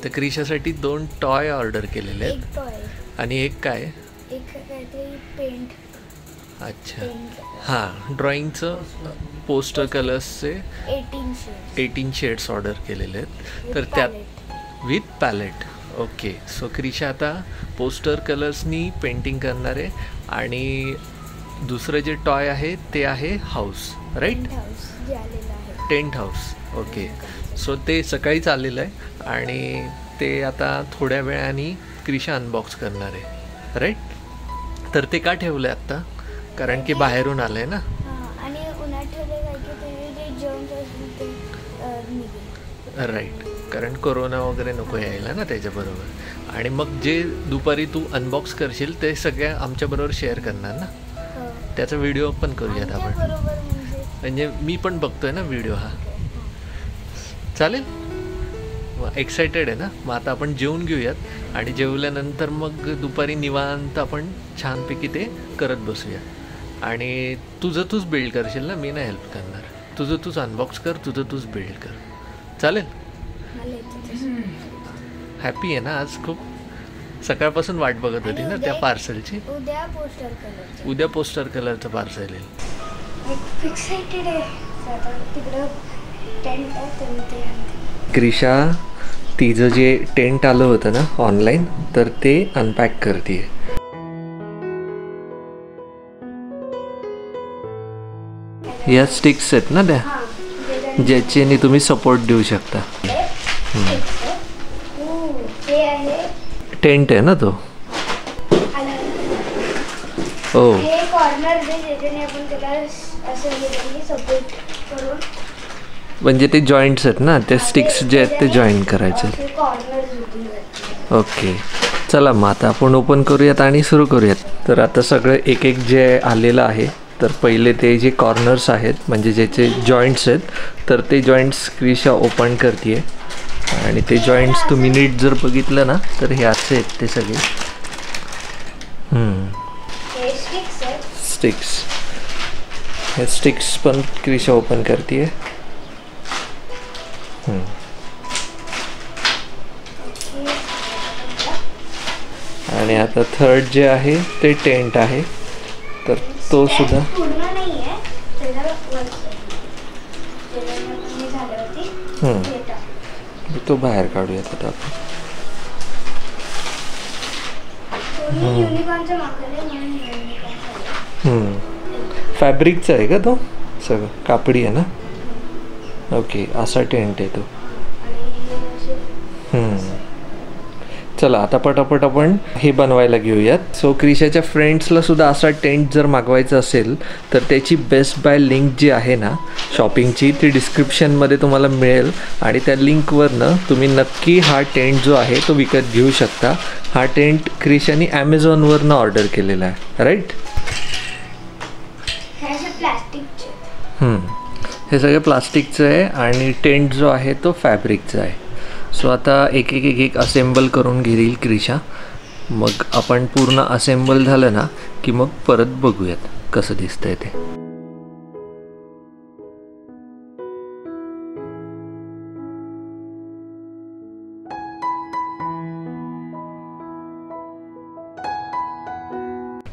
तर क्रिशासाठी 2 toy order केलेले आहेत. एक टॉय आणि एक काय? एक काहीतरी पेंट. अच्छा हां, ड्रॉइंगचं पोस्टर कलर्सचे 18 शेड्स ऑर्डर केलेले आहेत. तर त्यात with palette. Okay, so Krisha आता पोस्टर कलर्सनी पेंटिंग करणार आहे. आणि दुसरं जे टॉय आहे ते आहे house, right? Tent house. Okay, so ते सकाळीच आलेलं आहे आणि ते आता थोड्या वेळाने क्रिशा अनबॉक्स करणार आहे, राईट? तर ते का ठेवलं आहे आत्ता? कारण की बाहेरून आलं आहे ना. आणि उन्हात ठेवलं राईट, कारण कोरोना वगैरे नको यायला ना त्याच्याबरोबर. आणि मग जे दुपारी तू अनबॉक्स करशील ते सगळ्या आमच्याबरोबर शेअर करणार ना. त्याचा व्हिडिओ पण करूयात आपण, म्हणजे मी पण बघतोय ना व्हिडिओ. हा चालेल, एक्सायटेड आहे ना. मग आता आपण जेवून घेऊयात आणि जेवल्यानंतर मग दुपारी निवांत आपण छानपैकी ते करत बसूया. आणि तुझं तूच बिल्ड करशील ना, मी नाही हेल्प करणार. तुझं तूच अनबॉक्स कर, तुझं तूच बिल्ड कर, चालेल? हॅपी आहे ना आज? खूप सकाळपासून वाट बघत होती ना त्या पार्सलची. उद्या पोस्टर कलरचं पार्सल येईल. क्रिशा तिचं जे टेंट आलं होतं ना ऑनलाईन, तर ते अनपॅक करते. या स्टिक्स आहेत ना त्या, ज्याच्याने तुम्ही सपोर्ट देऊ शकता. टेंट आहे ना तो. हो, म्हणजे ते जॉईंट्स आहेत ना, ते स्टिक्स जे आहेत ते जॉईंट करायचे. ओके, चला मग आता आपण ओपन करूयात आणि सुरू करूयात. तर आता सगळं एक एक जे आलेलं आहे, तर पहिले ते जे कॉर्नर्स आहेत म्हणजे ज्याचे जॉईंट्स आहेत, तर ते जॉईंट्स क्रिशा ओपन करते. आणि ते जॉईंट्स तुम्ही नीट जर बघितलं ना तर हे असे आहेत ते सगळे. स्टिक्स, हे स्टिक्स पण क्रिशा ओपन करते. आणि आता थर्ड जे आहे ते टेंट आहे, तर तो सुद्धा तो बाहेर काढूयात आता आपण. फॅब्रिकचा आहे का तो? सगळं कापडी आहे ना. ओके, असा टेंट आहे तो. चला आता पटापट आपण हे बनवायला घेऊयात. सो क्रिशाच्या फ्रेंड्सला सुद्धा असा टेंट जर मागवायचा असेल तर त्याची बेस्ट बाय लिंक जी आहे ना शॉपिंगची, ती डिस्क्रिप्शनमध्ये तुम्हाला मिळेल. आणि त्या लिंकवरनं तुम्ही नक्की हा टेंट जो आहे तो विकत घेऊ शकता. हा टेंट क्रिशाने ॲमेझॉनवरनं ऑर्डर केलेला आहे, राईट? हे सगळं प्लास्टिकचं आहे आणि टेंट जो आहे तो फॅब्रिकचा आहे. सो आता एक एक एक एक असेंबल करून घेईल क्रिशा. मग आपण पूर्ण असेंबल झालं ना की मग परत बघूयात कसं दिसतंय ते.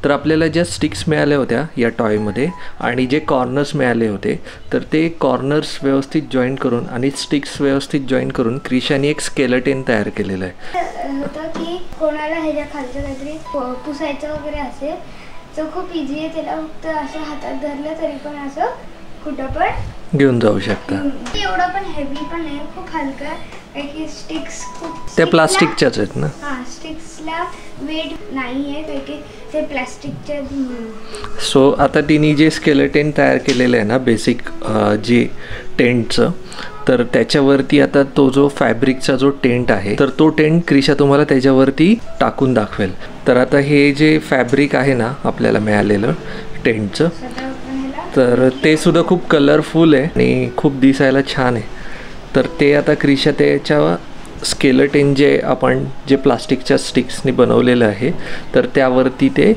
तर आपल्याला ज्या स्टिक्स मिळाल्या होत्या या टॉयमध्ये आणि जे कॉर्नर्स मिळाले होते, तर ते कॉर्नर्स व्यवस्थित जॉईन करून आणि स्टिक्स व्यवस्थित जॉईन करून क्रिशाने एक स्केलेटन तयार केलेलं आहे. की कोणाला ह्याच्या खालचं काहीतरी पुसायचं वगैरे असेल तर खूप इझी आहे. त्याला फक्त असं हातात धरलं तरी पण असं कुठं पण घेऊन जाऊ शकता. एवढं पण हेवी पण नाही, खूप हलका आहे. स्टिक्स खूप त्या प्लास्टिकच्याच आहेत ना. हां, स्टिक्सला वेट नाही आहे काही की ते प्लास्टिकच्या. सो आता तिने जे स्केलेटन तयार केलेलं आहे ना बेसिक जे टेंटचं, तर त्याच्यावरती आता तो जो फॅब्रिकचा जो टेंट आहे तर तो टेंट क्रिशा तुम्हाला त्याच्यावरती टाकून दाखवेल. तर आता हे जे फॅब्रिक आहे ना आपल्याला मिळालेलं टेंटचं, तर ते सुद्धा खूप कलरफुल आहे आणि खूप दिसायला छान आहे. तर ते आता क्रिशा त्याच्या स्केलेटन जे आपण जे प्लास्टिकच्या स्टिक्सनी बनवलेलं आहे तर त्यावरती ते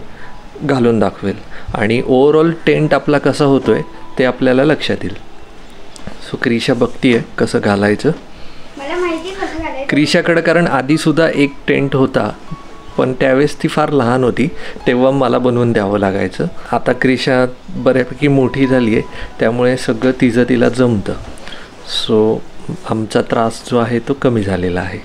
घालून दाखवेल आणि ओव्हरऑल टेंट आपला कसा होतो आहे ते आपल्याला लक्षात येईल. सो क्रिशा बघतीये कसं घालायचं. मला माहिती कसं घालायचं. क्रिशाकडे कारण आधीसुद्धा एक टेंट होता, पण त्यावेळेस ती फार लहान होती, तेव्हा मला बनवून द्यावं लागायचं. आता क्रिशा बऱ्यापैकी मोठी झाली आहे, त्यामुळे सगळं तिचं तिला जमतं. सो आमचा त्रास जो आहे तो कमी झालेला आहे.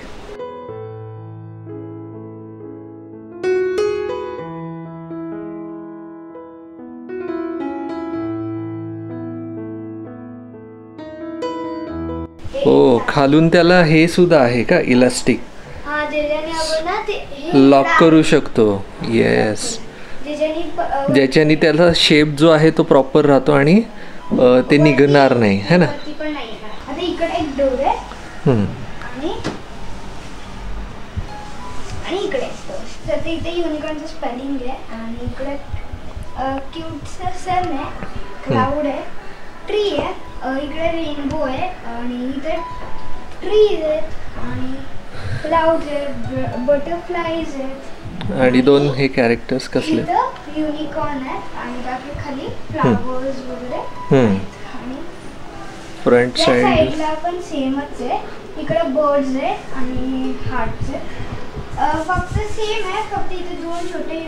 हो, खालून त्याला हे सुद्धा आहे का इलास्टिक, लॉक करू शकतो. येस, ज्याच्याने त्याला शेप जो आहे तो प्रॉपर राहतो आणि ते निघणार नाही, है ना. आता इकडे एक डोर आहे आणि इकडे तर इथे युनिकॉर्नचं स्पेलिंग आहे आणि इकडे क्यूटचं सन आहे, क्लाउड आहे, ट्री आहे, इकडे रेनबो आहे आणि इथे ट्रीज आहेत आणि क्लाउड्स आहेत, बटरफ्लाईज आहेत आणि 2 हे कॅरेक्टर्स कसले, युनिकॉर्न आहेत आणि बाकी खाली फ्लावर्स वगैरे आणि फ्रंट साईडला पण सेमच आहे. इकडे बर्ड्स आहे आणि हार्ट्स आहे. फक्त सेम आहे, फक्त इथे 2 छोटे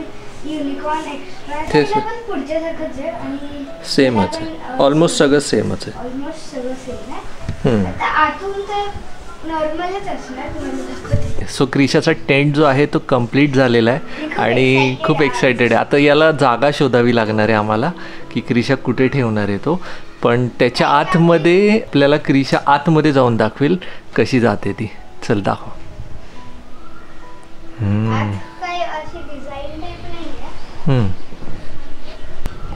युनिकॉर्न एक्स्ट्रा आहेत, पण पुढच्या सारखंच आहे आणि सेमच आहे. ऑलमोस्ट सगळं सेमच आहे. ऑलमोस्ट सगळं सेम आहे. आता आतून तर नॉर्मलच असणार. सो क्रिशाचा टेंट जो आहे तो कम्प्लीट झालेला आहे आणि खूप एक्सायटेड आहे. आता याला जागा शोधावी लागणार आहे आम्हाला की क्रिशा कुठे ठेवणार आहे तो. पण त्याच्या आतमध्ये आपल्याला क्रिशा आतमध्ये जाऊन दाखवेल कशी जाते ती. चल दाखव.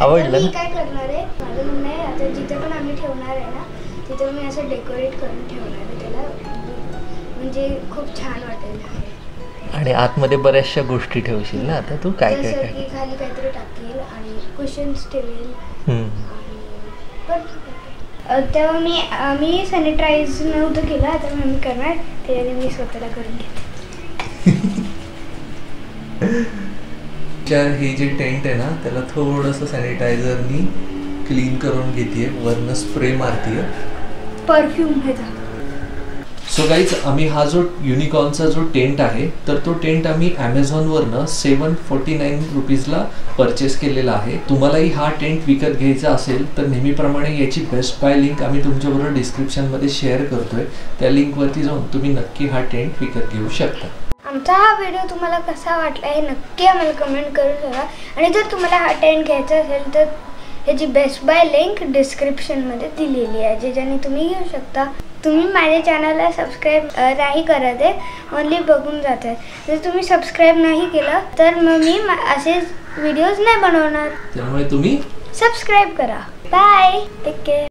आवडलं मी काय करणार आहे, माझं म्हणणं आहे आता जिथे पण आम्ही ठेवणार आहे ना तिथे मी असं डेकोरेट करून ठेवणार आहे त्याला, म्हणजे खूप छान वाटेल. आणि आतमध्ये बऱ्याचशा गोष्टी ठेवशील ना आता तू, काय काय काय खाली काहीतरी टाकेल आणि कुशन्स ठेवेल. तेव्हा मी सॅनिटाईज नव्हतं केलं, आता मी करणार, त्याने मी स्वतःला करून घेते. हे जे टेंट आहे ना त्याला थोडंसं सॅनिटायझरनी क्लीन करून घेते, वरनं स्प्रे मारते परफ्यूम. सो गाईज, आम्ही हा जो युनिकॉर्नचा जो टेंट आहे तर तो टेंट आम्ही ॲमेझॉनवरनं 749 रुपीजला परचेस केलेला आहे. तुम्हालाही हा टेंट विकत घ्यायचा असेल तर नेहमीप्रमाणे याची बेस्ट बाय लिंक आम्ही तुमच्याबरोबर डिस्क्रिप्शनमध्ये शेअर करतोय. त्या लिंकवरती जाऊन तुम्ही नक्की हा टेंट विकत घेऊ शकता. आमचा हा व्हिडिओ तुम्हाला कसा वाटला हे नक्की आम्हाला कमेंट करून सांगा. आणि जर तुम्हाला हा टेंट घ्यायचा असेल तर ह्याची बेस्ट बाय लिंक डिस्क्रिप्शनमध्ये दिलेली आहे, ज्याच्याने तुम्ही घेऊ शकता. तुम्ही माझ्या चॅनलला सबस्क्राईब नाही करत आहे, ओनली बघून जात आहे. जर तुम्ही सबस्क्राईब नाही केलं तर मग मी असे व्हिडिओज नाही बनवणार, त्यामुळे तुम्ही सबस्क्राईब करा. Bye, take care.